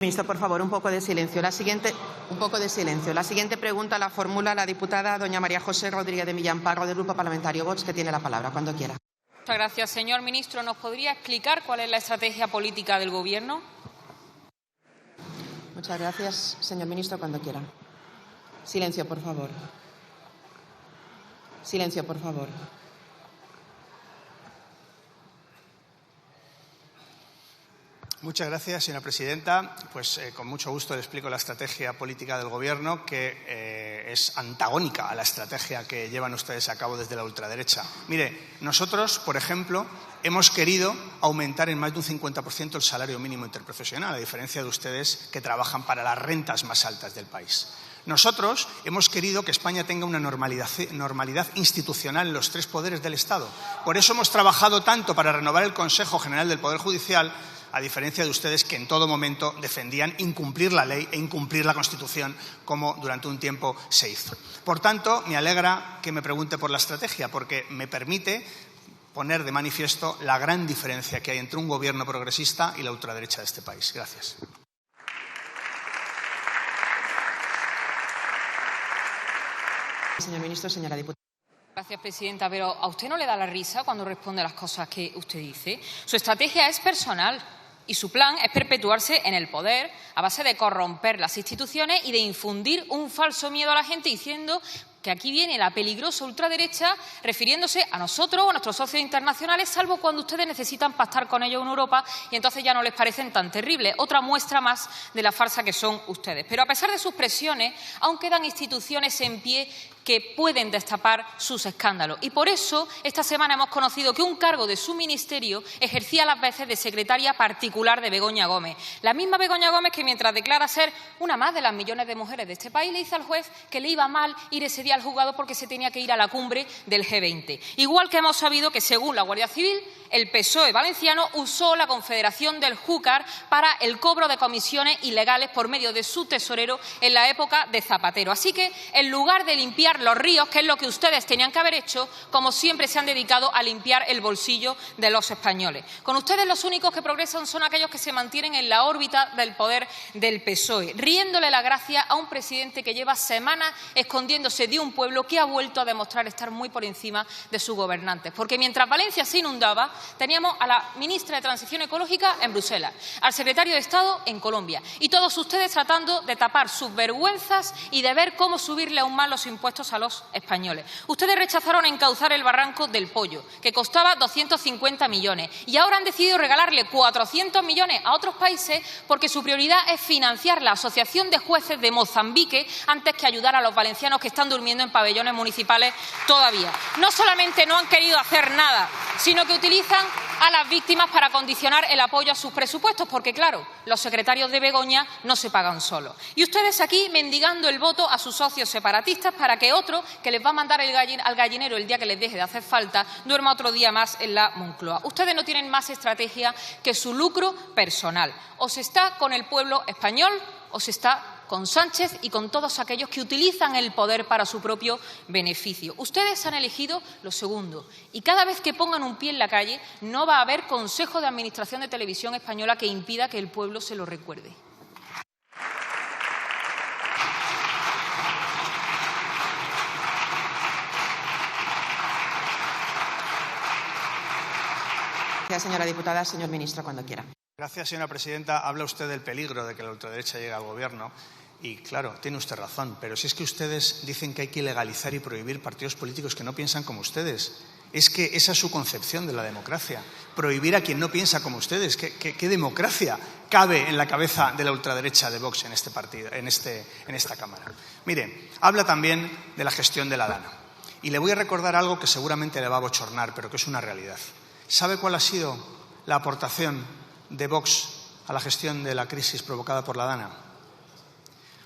Ministro, por favor, un poco de silencio. La siguiente pregunta la formula la diputada doña María José Rodríguez de Millán Parro, del Grupo Parlamentario Vox, que tiene la palabra, cuando quiera. Muchas gracias. Señor ministro, ¿nos podría explicar cuál es la estrategia política del Gobierno? Muchas gracias, señor ministro, cuando quiera. Silencio, por favor. Silencio, por favor. Muchas gracias, señora presidenta. Pues con mucho gusto le explico la estrategia política del Gobierno, que es antagónica a la estrategia que llevan ustedes a cabo desde la ultraderecha. Mire, nosotros, por ejemplo, hemos querido aumentar en más de un 50% el salario mínimo interprofesional, a diferencia de ustedes que trabajan para las rentas más altas del país. Nosotros hemos querido que España tenga una normalidad institucional en los tres poderes del Estado. Por eso hemos trabajado tanto para renovar el Consejo General del Poder Judicial, a diferencia de ustedes que en todo momento defendían incumplir la ley e incumplir la Constitución, como durante un tiempo se hizo. Por tanto, me alegra que me pregunte por la estrategia, porque me permite poner de manifiesto la gran diferencia que hay entre un gobierno progresista y la ultraderecha de este país. Gracias. Señor ministro, señora diputada. Gracias, presidenta. Pero ¿a usted no le da la risa cuando responde a las cosas que usted dice? Su estrategia es personal y su plan es perpetuarse en el poder a base de corromper las instituciones y de infundir un falso miedo a la gente diciendo que aquí viene la peligrosa ultraderecha refiriéndose a nosotros o a nuestros socios internacionales, salvo cuando ustedes necesitan pactar con ellos en Europa y entonces ya no les parecen tan terribles. Otra muestra más de la farsa que son ustedes. Pero a pesar de sus presiones, aún quedan instituciones en pie que pueden destapar sus escándalos. Y por eso, esta semana hemos conocido que un cargo de su ministerio ejercía las veces de secretaria particular de Begoña Gómez. La misma Begoña Gómez que, mientras declara ser una más de las millones de mujeres de este país, le dice al juez que le iba mal ir ese día al juzgado porque se tenía que ir a la cumbre del G20. Igual que hemos sabido que, según la Guardia Civil, el PSOE valenciano usó la Confederación del Júcar para el cobro de comisiones ilegales por medio de su tesorero en la época de Zapatero. Así que, en lugar de limpiar los ríos, que es lo que ustedes tenían que haber hecho, como siempre se han dedicado a limpiar el bolsillo de los españoles. Con ustedes los únicos que progresan son aquellos que se mantienen en la órbita del poder del PSOE, riéndole la gracia a un presidente que lleva semanas escondiéndose de un pueblo que ha vuelto a demostrar estar muy por encima de sus gobernantes. Porque mientras Valencia se inundaba, teníamos a la ministra de Transición Ecológica en Bruselas, al secretario de Estado en Colombia, y todos ustedes tratando de tapar sus vergüenzas y de ver cómo subirle aún más los impuestos a los españoles. Ustedes rechazaron encauzar el barranco del Pollo, que costaba 250 millones, y ahora han decidido regalarle 400 millones a otros países porque su prioridad es financiar la Asociación de Jueces de Mozambique antes que ayudar a los valencianos que están durmiendo en pabellones municipales todavía. No solamente no han querido hacer nada, sino que utilizan a las víctimas para condicionar el apoyo a sus presupuestos, porque, claro, los secretarios de Begoña no se pagan solos. Y ustedes aquí mendigando el voto a sus socios separatistas para que otro, que les va a mandar al gallinero el día que les deje de hacer falta, duerma otro día más en la Moncloa. Ustedes no tienen más estrategia que su lucro personal. O se está con el pueblo español o se está con Sánchez y con todos aquellos que utilizan el poder para su propio beneficio. Ustedes han elegido lo segundo y cada vez que pongan un pie en la calle no va a haber Consejo de Administración de Televisión Española que impida que el pueblo se lo recuerde. Gracias, señora diputada. Señor ministro, cuando quiera. Gracias, señora presidenta. Habla usted del peligro de que la ultraderecha llegue al Gobierno y, claro, tiene usted razón, pero si es que ustedes dicen que hay que ilegalizar y prohibir partidos políticos que no piensan como ustedes. Es que esa es su concepción de la democracia, prohibir a quien no piensa como ustedes. ¿Qué democracia cabe en la cabeza de la ultraderecha de Vox en este partido, en esta Cámara? Mire, habla también de la gestión de la DANA. Y le voy a recordar algo que seguramente le va a bochornar, pero que es una realidad. ¿Sabe cuál ha sido la aportación de Vox a la gestión de la crisis provocada por la DANA?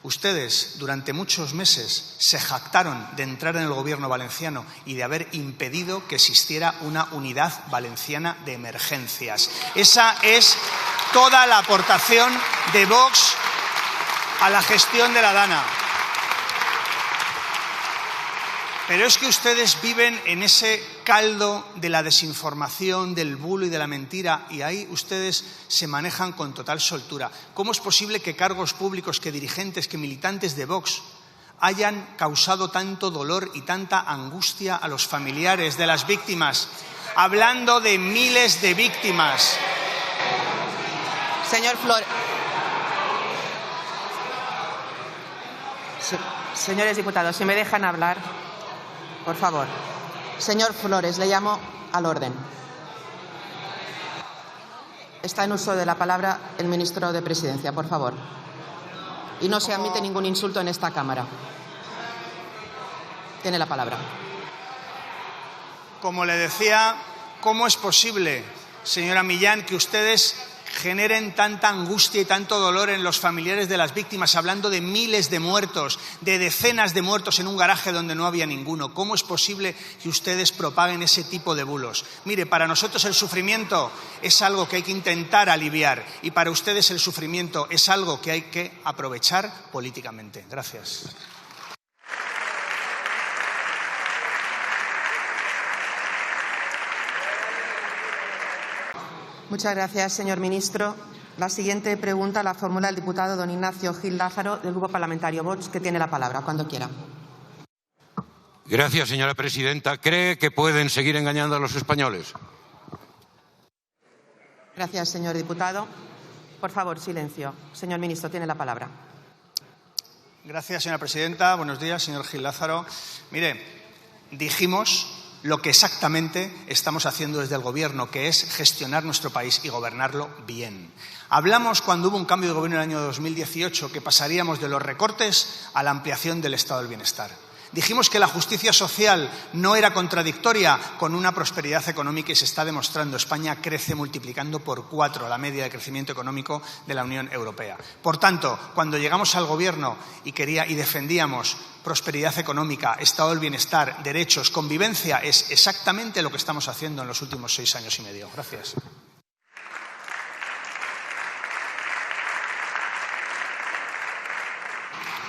Ustedes durante muchos meses se jactaron de entrar en el Gobierno valenciano y de haber impedido que existiera una unidad valenciana de emergencias. Esa es toda la aportación de Vox a la gestión de la DANA. Pero es que ustedes viven en ese caldo de la desinformación, del bulo y de la mentira, y ahí ustedes se manejan con total soltura. ¿Cómo es posible que cargos públicos, que dirigentes, que militantes de Vox hayan causado tanto dolor y tanta angustia a los familiares de las víctimas? Hablando de miles de víctimas. Señor Flores. Señores diputados, si me dejan hablar, por favor. Señor Flores, le llamo al orden. Está en uso de la palabra el ministro de Presidencia, por favor. Y no se admite ningún insulto en esta Cámara. Tiene la palabra. Como le decía, ¿cómo es posible, señora Millán, que ustedes generen tanta angustia y tanto dolor en los familiares de las víctimas, hablando de miles de muertos, de decenas de muertos en un garaje donde no había ninguno? ¿Cómo es posible que ustedes propaguen ese tipo de bulos? Mire, para nosotros el sufrimiento es algo que hay que intentar aliviar y para ustedes el sufrimiento es algo que hay que aprovechar políticamente. Gracias. Muchas gracias, señor ministro. La siguiente pregunta la formula el diputado don Ignacio Gil Lázaro, del Grupo Parlamentario Vox, que tiene la palabra, cuando quiera. Gracias, señora presidenta. ¿Cree que pueden seguir engañando a los españoles? Gracias, señor diputado. Por favor, silencio. Señor ministro, tiene la palabra. Gracias, señora presidenta. Buenos días, señor Gil Lázaro. Mire, dijimos lo que exactamente estamos haciendo desde el Gobierno, que es gestionar nuestro país y gobernarlo bien. Hablamos, cuando hubo un cambio de gobierno en el año 2018, que pasaríamos de los recortes a la ampliación del estado del bienestar. Dijimos que la justicia social no era contradictoria con una prosperidad económica y se está demostrando. España crece multiplicando por 4 la media de crecimiento económico de la Unión Europea. Por tanto, cuando llegamos al Gobierno y defendíamos prosperidad económica, estado del bienestar, derechos, convivencia, es exactamente lo que estamos haciendo en los últimos 6 años y medio. Gracias.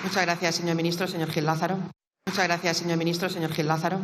Muchas gracias, señor ministro. Señor Gil Lázaro. Muchas gracias, señor ministro. Señor Gil Lázaro.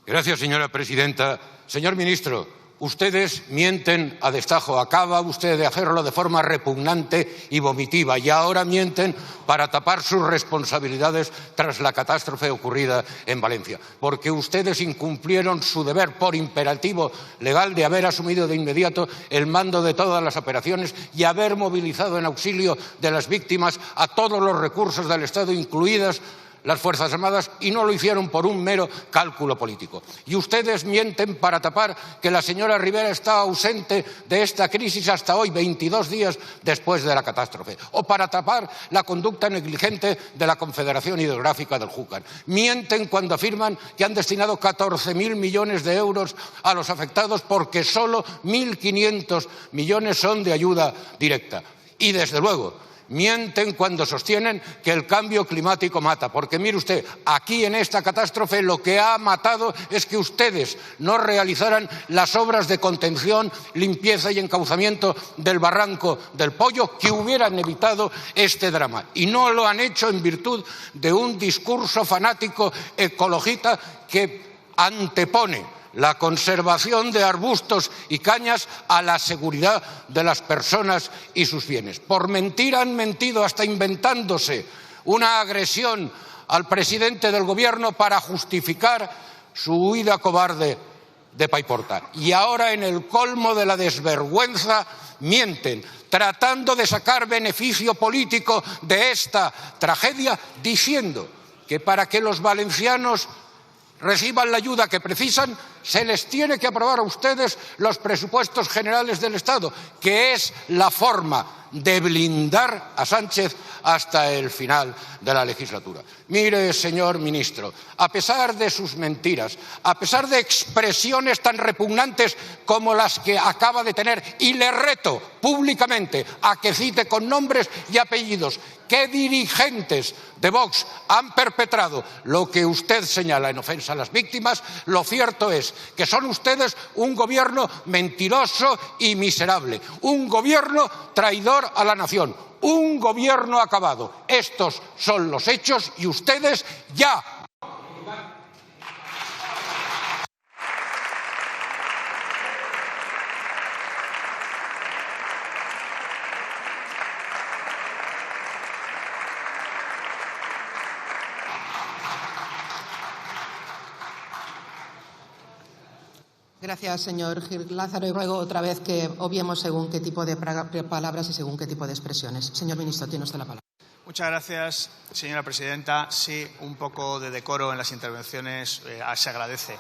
Gracias, señora presidenta. Señor ministro, ustedes mienten a destajo. Acaba usted de hacerlo de forma repugnante y vomitiva y ahora mienten para tapar sus responsabilidades tras la catástrofe ocurrida en Valencia. Porque ustedes incumplieron su deber por imperativo legal de haber asumido de inmediato el mando de todas las operaciones y haber movilizado en auxilio de las víctimas a todos los recursos del Estado, incluidas las Fuerzas Armadas, y no lo hicieron por un mero cálculo político. Y ustedes mienten para tapar que la señora Rivera está ausente de esta crisis hasta hoy, 22 días después de la catástrofe, o para tapar la conducta negligente de la Confederación Hidrográfica del Júcar. Mienten cuando afirman que han destinado 14.000 millones de euros a los afectados porque solo 1.500 millones son de ayuda directa. Y, desde luego, mienten cuando sostienen que el cambio climático mata, porque mire usted, aquí en esta catástrofe lo que ha matado es que ustedes no realizaran las obras de contención, limpieza y encauzamiento del barranco del Pollo que hubieran evitado este drama. Y no lo han hecho en virtud de un discurso fanático ecologista que antepone la conservación de arbustos y cañas a la seguridad de las personas y sus bienes. Por mentir han mentido hasta inventándose una agresión al presidente del Gobierno para justificar su huida cobarde de Paiporta. Y ahora, en el colmo de la desvergüenza, mienten, tratando de sacar beneficio político de esta tragedia, diciendo que para que los valencianos reciban la ayuda que precisan, se les tiene que aprobar a ustedes los presupuestos generales del Estado, que es la forma de blindar a Sánchez hasta el final de la legislatura. Mire, señor ministro, a pesar de sus mentiras, a pesar de expresiones tan repugnantes como las que acaba de tener, y le reto públicamente a que cite con nombres y apellidos qué dirigentes de Vox han perpetrado lo que usted señala en ofensa a las víctimas, lo cierto es que son ustedes un gobierno mentiroso y miserable, un gobierno traidor a la nación, un gobierno acabado. Estos son los hechos y ustedes ya Gracias, señor Gil Lázaro. Y ruego otra vez que obviemos según qué tipo de palabras y según qué tipo de expresiones. Señor ministro, tiene usted la palabra. Muchas gracias, señora presidenta. Sí, un poco de decoro en las intervenciones se agradece.